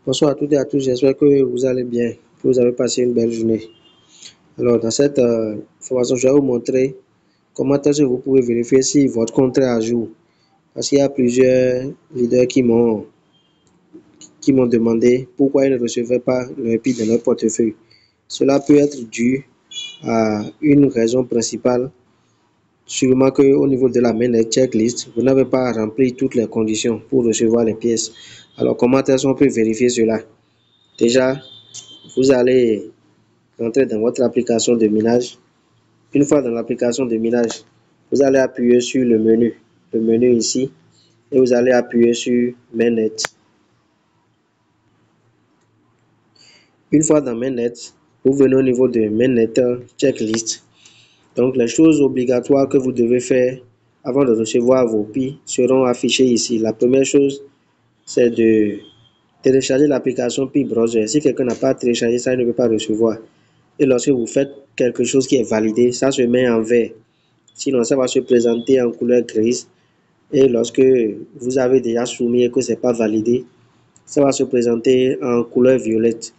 Bonsoir à toutes et à tous, j'espère que vous allez bien, que vous avez passé une belle journée. Alors, dans cette formation, je vais vous montrer comment est-ce que vous pouvez vérifier si votre compte est à jour. Parce qu'il y a plusieurs leaders qui m'ont demandé pourquoi ils ne recevaient pas leur PI dans leur portefeuille. Cela peut être dû à une raison principale, sûrement qu'au niveau de la mainnet checklist, vous n'avez pas rempli toutes les conditions pour recevoir les pièces. Alors, comment est-ce qu'on peut vérifier cela? Déjà, vous allez rentrer dans votre application de minage. Une fois dans l'application de minage, vous allez appuyer sur le menu ici, et vous allez appuyer sur Mainnet. Une fois dans Mainnet, vous venez au niveau de Mainnet Checklist. Donc, les choses obligatoires que vous devez faire avant de recevoir vos PI seront affichées ici. La première chose, c'est de télécharger l'application PI Browser. Si quelqu'un n'a pas téléchargé ça, il ne peut pas recevoir. Et lorsque vous faites quelque chose qui est validé, ça se met en vert. Sinon, ça va se présenter en couleur grise. Et lorsque vous avez déjà soumis et que ce n'est pas validé, ça va se présenter en couleur violette.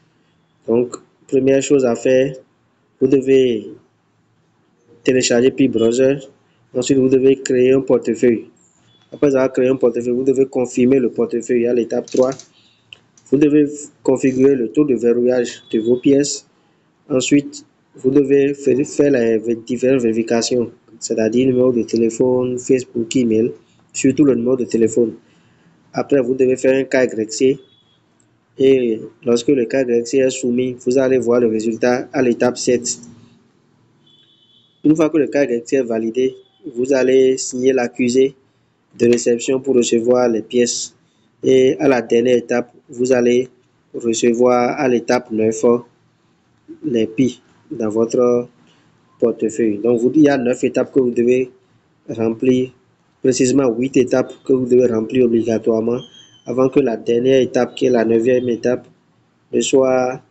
Donc, première chose à faire, vous devez télécharger PI Browser. Ensuite, vous devez créer un portefeuille. Après avoir créé un portefeuille, vous devez confirmer le portefeuille à l'étape 3. Vous devez configurer le taux de verrouillage de vos pièces. Ensuite, vous devez faire les différentes vérifications, c'est-à-dire numéro de téléphone, Facebook, email, surtout le numéro de téléphone. Après, vous devez faire un KYC et lorsque le KYC est soumis, vous allez voir le résultat à l'étape 7. Une fois que le KYC est validé, vous allez signer l'accusé de réception pour recevoir les pièces. Et à la dernière étape, vous allez recevoir à l'étape 9 les PI dans votre portefeuille. Donc, il y a 9 étapes que vous devez remplir, précisément 8 étapes que vous devez remplir obligatoirement avant que la dernière étape, qui est la 9e étape, ne soit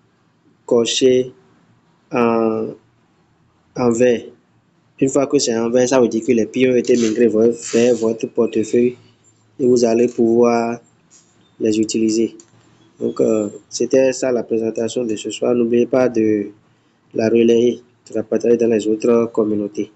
cochée en vert. Une fois que c'est en vert, ça veut dire que les PI ont été migrés vers votre portefeuille et vous allez pouvoir les utiliser. Donc, c'était ça la présentation de ce soir. N'oubliez pas de la relayer, de la partager dans les autres communautés.